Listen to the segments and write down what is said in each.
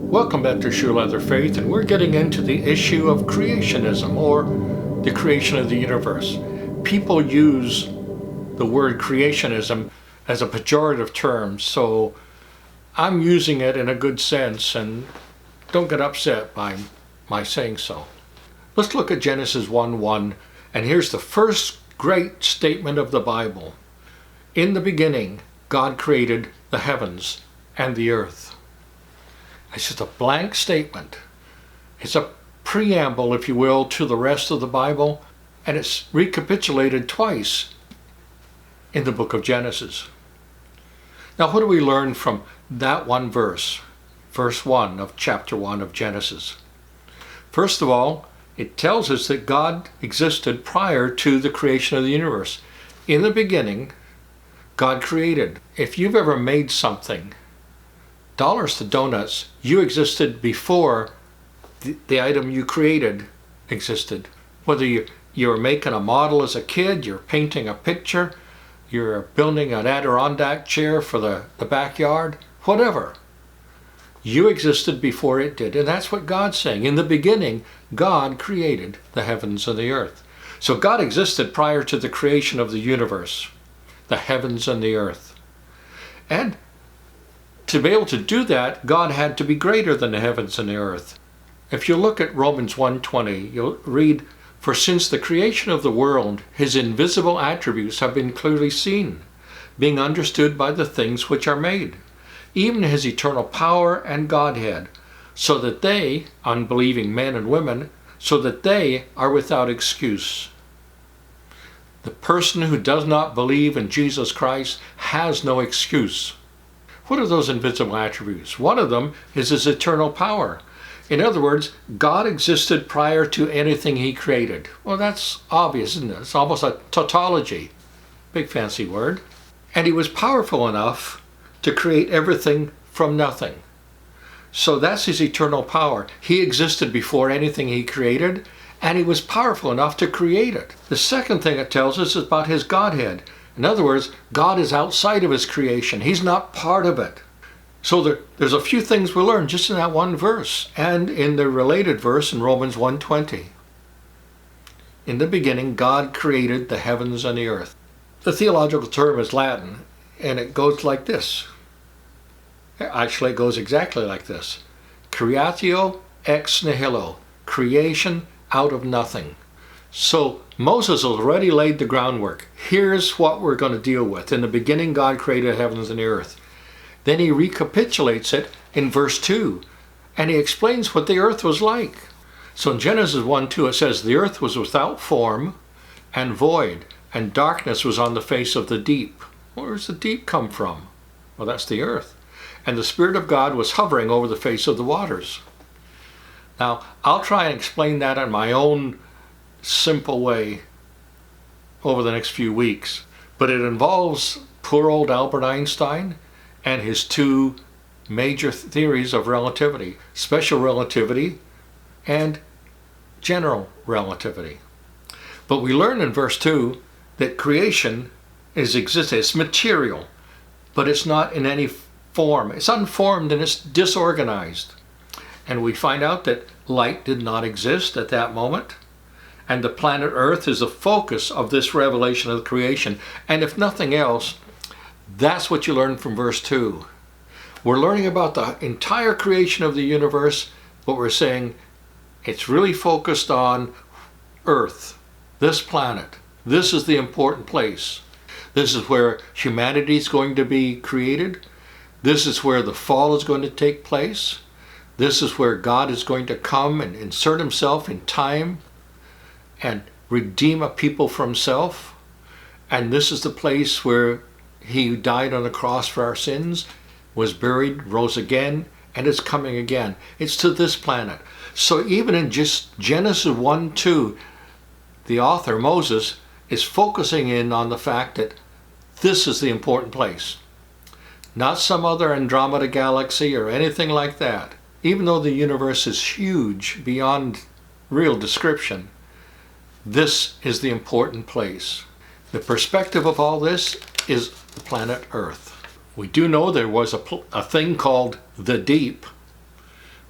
Welcome back to Shoe Leather Faith, and we're getting into the issue of creationism, or the creation of the universe. People use the word creationism as a pejorative term, so I'm using it in a good sense, and don't get upset by my saying so. Let's look at Genesis 1:1, and here's the first great statement of the Bible. In the beginning, God created the heavens and the earth. It's just a blank statement. It's a preamble, if you will, to the rest of the Bible, and it's recapitulated twice in the book of Genesis. Now, what do we learn from that one verse? Verse 1 of chapter 1 of Genesis. First of all, it tells us that God existed prior to the creation of the universe. In the beginning, God created. If you've ever made something, dollars to donuts, you existed before the item you created existed. Whether you're making a model as a kid, you're painting a picture, you're building an Adirondack chair for the backyard, whatever. You existed before it did. And that's what God's saying. In the beginning, God created the heavens and the earth. So God existed prior to the creation of the universe, the heavens and the earth. And to be able to do that, God had to be greater than the heavens and the earth. If you look at Romans 1:20, you'll read, "For since the creation of the world, his invisible attributes have been clearly seen, being understood by the things which are made, even his eternal power and Godhead, so that they," unbelieving men and women, "so that they are without excuse." The person who does not believe in Jesus Christ has no excuse. What are those invisible attributes? One of them is his eternal power. In other words, God existed prior to anything he created. Well, that's obvious, isn't it? It's almost a tautology. Big fancy word. And he was powerful enough to create everything from nothing. So that's his eternal power. He existed before anything he created, and he was powerful enough to create it. The second thing it tells us is about his Godhead. In other words, God is outside of his creation. He's not part of it. So there's a few things we learn just in that one verse and in the related verse in Romans 1:20. In the beginning, God created the heavens and the earth. The theological term is Latin, and it goes like this. Actually, it goes exactly like this. Creatio ex nihilo. Creation out of nothing. So Moses has already laid the groundwork. Here's what we're going to deal with. In the beginning, God created the heavens and the earth. Then he recapitulates it in verse 2, and he explains what the earth was like. So in Genesis 1:2, it says, "The earth was without form and void, and darkness was on the face of the deep." Where does the deep come from? Well, that's the earth. "And the Spirit of God was hovering over the face of the waters." Now, I'll try and explain that in my own simple way over the next few weeks, but it involves poor old Albert Einstein and his two major theories of relativity: special relativity and general relativity. But we learn in verse 2 that creation it's material, but it's not in any form. It's unformed and it's disorganized. And we find out that light did not exist at that moment. And the planet Earth is the focus of this revelation of the creation. And if nothing else, that's what you learn from verse 2. We're learning about the entire creation of the universe, but we're saying it's really focused on Earth, this planet. This is the important place. This is where humanity is going to be created. This is where the fall is going to take place. This is where God is going to come and insert himself in time and redeem a people for himself. And this is the place where he died on the cross for our sins, was buried, rose again, and is coming again. It's to this planet. So even in just Genesis 1:2, the author, Moses, is focusing in on the fact that this is the important place. Not some other Andromeda galaxy or anything like that. Even though the universe is huge beyond real description, this is the important place. The perspective of all this is the planet Earth. We do know there was a thing called the deep,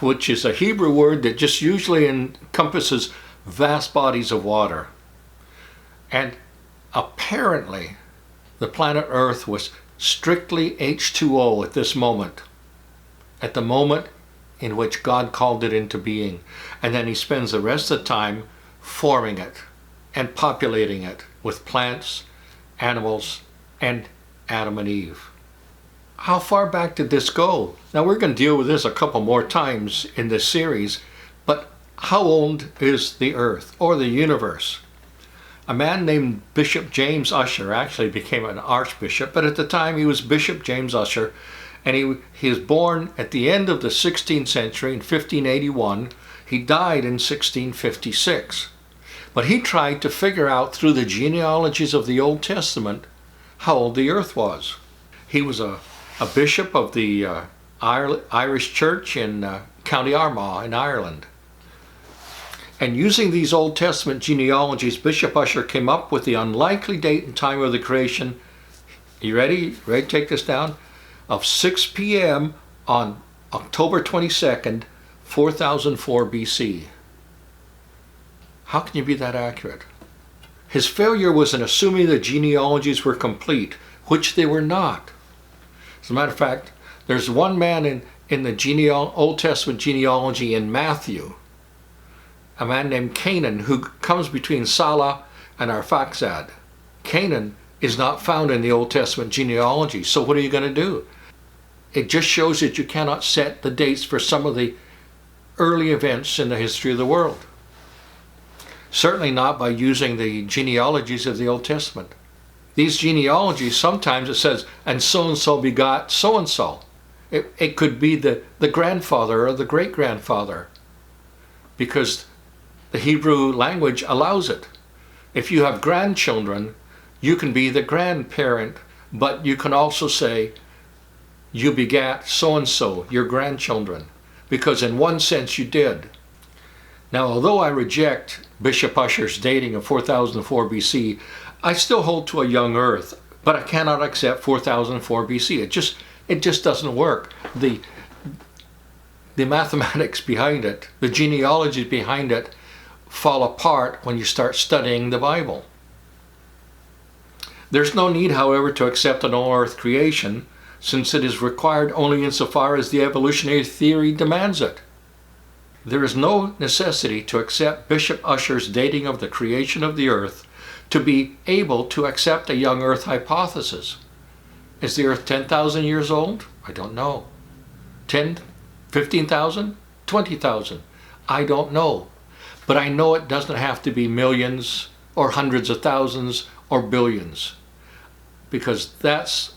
which is a Hebrew word that just usually encompasses vast bodies of water. And apparently, the planet Earth was strictly H2O at this moment, at the moment in which God called it into being. And then he spends the rest of the time forming it and populating it with plants, animals, and Adam and Eve. How far back did this go? Now we're going to deal with this a couple more times in this series, but how old is the Earth or the universe? A man named Bishop James Ussher actually became an archbishop, but at the time he was Bishop James Ussher, and he was born at the end of the 16th century in 1581. He died in 1656. But he tried to figure out through the genealogies of the Old Testament how old the earth was. He was a bishop of the Irish Church in County Armagh in Ireland. And using these Old Testament genealogies, Bishop Ussher came up with the unlikely date and time of the creation. You ready? Ready to take this down? Of 6 p.m. on October 22nd, 4004 BC. How can you be that accurate? His failure was in assuming the genealogies were complete, which they were not. As a matter of fact, there's one man in the Old Testament genealogy in Matthew, a man named Canaan, who comes between Salah and Arphaxad. Canaan is not found in the Old Testament genealogy, so what are you going to do? It just shows that you cannot set the dates for some of the early events in the history of the world. Certainly not by using the genealogies of the Old Testament. These genealogies, sometimes it says, and so begot so-and-so. It could be the grandfather or the great-grandfather, because the Hebrew language allows it. If you have grandchildren, you can be the grandparent, but you can also say, you begat so-and-so, your grandchildren, because in one sense you did. Now, although I reject Bishop Ussher's dating of 4004 BC, I still hold to a young earth, but I cannot accept 4004 BC. It just doesn't work. The mathematics behind it, the genealogy behind it, fall apart when you start studying the Bible. There's no need, however, to accept an all-earth creation, since it is required only insofar as the evolutionary theory demands it. There is no necessity to accept Bishop Ussher's dating of the creation of the earth to be able to accept a young earth hypothesis. Is the earth 10,000 years old? I don't know. 10, 15,000, 20,000? I don't know. But I know it doesn't have to be millions or hundreds of thousands or billions, because that's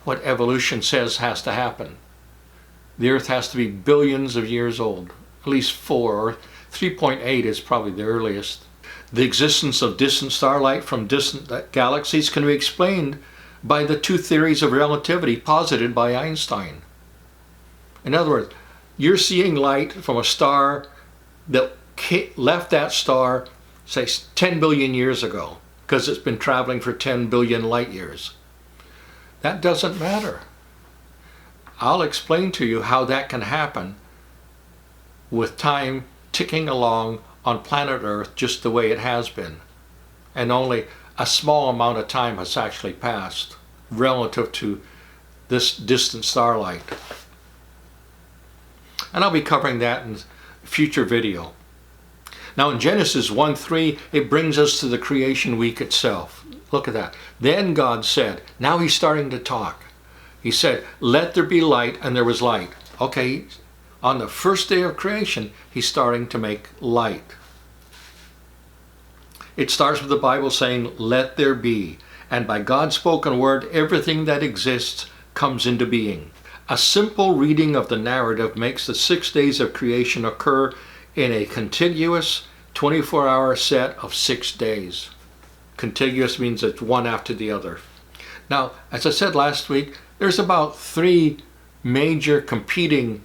what evolution says has to happen. The earth has to be billions of years old, at least 4, or 3.8 is probably the earliest. The existence of distant starlight from distant galaxies can be explained by the two theories of relativity posited by Einstein. In other words, you're seeing light from a star that left that star, say, 10 billion years ago, because it's been traveling for 10 billion light years. That doesn't matter. I'll explain to you how that can happen with time ticking along on planet Earth just the way it has been. And only a small amount of time has actually passed relative to this distant starlight. And I'll be covering that in a future video. Now in Genesis 1:3, it brings us to the creation week itself. Look at that. Then God said, now he's starting to talk. He said, let there be light, and there was light. Okay, on the first day of creation, he's starting to make light. It starts with the Bible saying, let there be. And by God's spoken word, everything that exists comes into being. A simple reading of the narrative makes the 6 days of creation occur in a contiguous 24-hour set of 6 days. Contiguous means it's one after the other. Now, as I said last week, there's about 3 major competing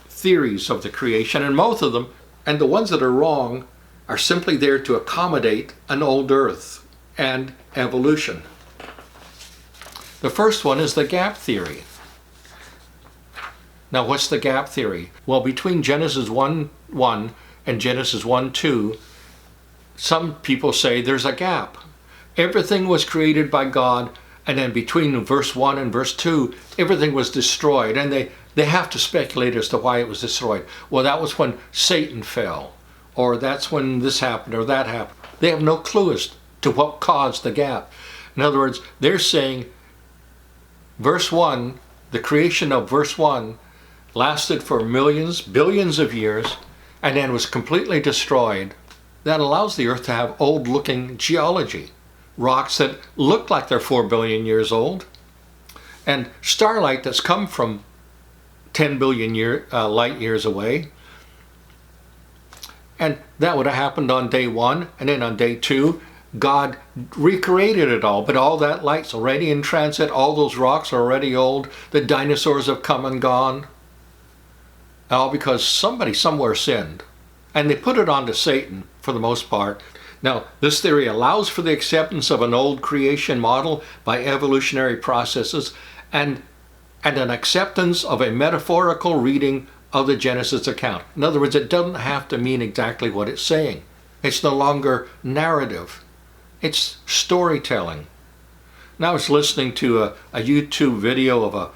theories of the creation, and most of them, and the ones that are wrong, are simply there to accommodate an old earth and evolution. The first one is the gap theory. Now, what's the gap theory? Well, between Genesis 1:1 and Genesis 1:2, some people say there's a gap. Everything was created by God, and then between verse 1 and verse 2, everything was destroyed. And they have to speculate as to why it was destroyed. Well, that was when Satan fell, or that's when this happened or that happened. They have no clue as to what caused the gap. In other words, they're saying verse 1, the creation of verse 1, lasted for millions, billions of years, and then was completely destroyed. That allows the earth to have old-looking geology, rocks that look like they're 4 billion years old, and starlight that's come from 10 billion light years away. And that would have happened on day 1, and then on day 2, God recreated it all, but all that light's already in transit, all those rocks are already old, the dinosaurs have come and gone, all because somebody somewhere sinned. And they put it onto Satan for the most part. Now, this theory allows for the acceptance of an old creation model by evolutionary processes and an acceptance of a metaphorical reading of the Genesis account. In other words, it doesn't have to mean exactly what it's saying. It's no longer narrative. It's storytelling. Now I was listening to a YouTube video of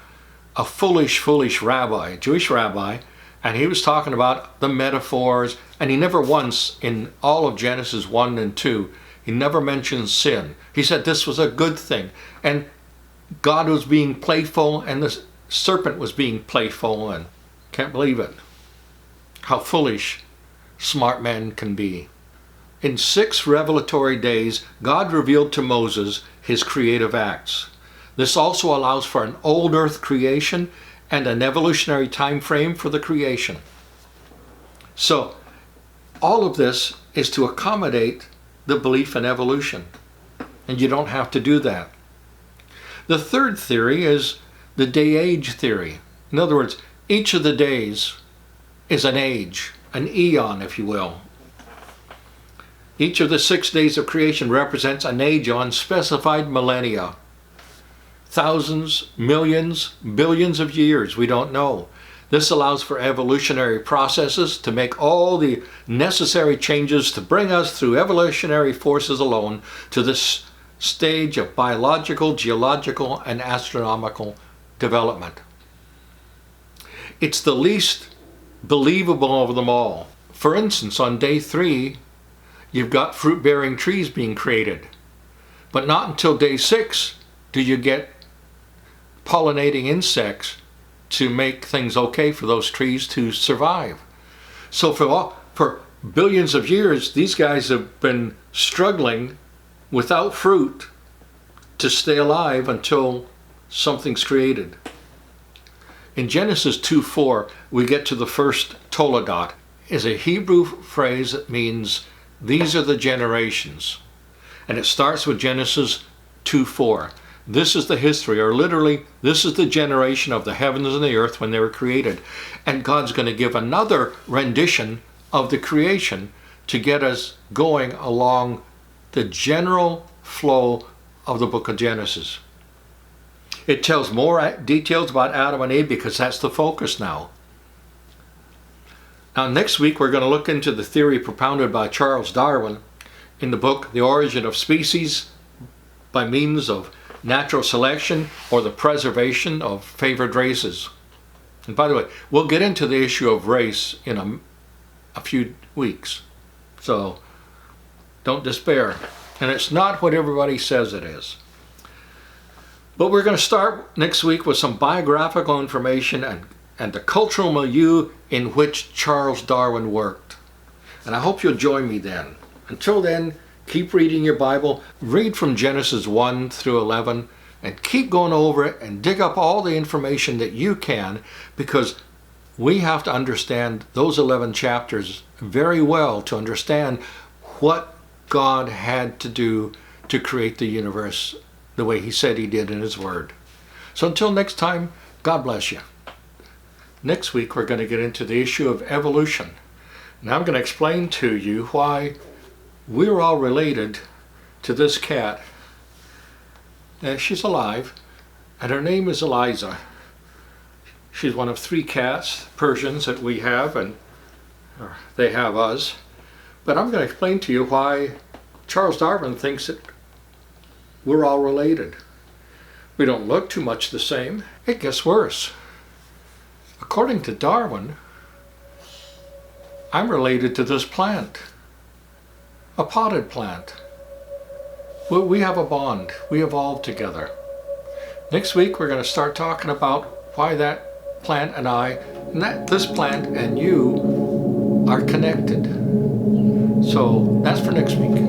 a foolish rabbi, a Jewish rabbi, and he was talking about the metaphors, and he never once in all of Genesis 1 and 2, he never mentioned sin. He said this was a good thing, and God was being playful, and the serpent was being playful, and can't believe it. How foolish smart men can be. In 6 revelatory days, God revealed to Moses his creative acts. This also allows for an old earth creation and an evolutionary time frame for the creation. So, all of this is to accommodate the belief in evolution, and you don't have to do that. The third theory is the Deage Theory. In other words, each of the days is an age, an eon, if you will. Each of the 6 days of creation represents an age of unspecified millennia. Thousands, millions, billions of years, we don't know. This allows for evolutionary processes to make all the necessary changes to bring us through evolutionary forces alone to this stage of biological, geological, and astronomical development. It's the least believable of them all. For instance, on day 3, you've got fruit-bearing trees being created. But not until day 6 do you get pollinating insects to make things okay for those trees to survive. So for billions of years, these guys have been struggling without fruit to stay alive until something's created. In Genesis 2:4, we get to the first toledot. It's a Hebrew phrase that means these are the generations. And it starts with Genesis 2:4. This is the history, or literally, this is the generation of the heavens and the earth when they were created. And God's going to give another rendition of the creation to get us going along the general flow of the book of Genesis. It tells more details about Adam and Eve because that's the focus now. Now, next week we're going to look into the theory propounded by Charles Darwin in the book The Origin of Species by means of natural selection or the preservation of favored races. And by the way, we'll get into the issue of race in a few weeks. So don't despair. And it's not what everybody says it is. But we're going to start next week with some biographical information and the cultural milieu in which Charles Darwin worked. And I hope you'll join me then. Until then, keep reading your Bible, read from Genesis 1 through 11, and keep going over it and dig up all the information that you can, because we have to understand those 11 chapters very well to understand what God had to do to create the universe the way he said he did in his word. So until next time, God bless you. Next week we're going to get into the issue of evolution. And I'm going to explain to you why we're all related to this cat. She's alive, and her name is Eliza. She's one of 3 cats, Persians, that we have, and they have us. But I'm going to explain to you why Charles Darwin thinks that we're all related. We don't look too much the same. It gets worse. According to Darwin, I'm related to this plant, a potted plant. We have a bond. We evolved together. Next week we're going to start talking about why that plant and I, and that this plant and you are connected. So that's for next week.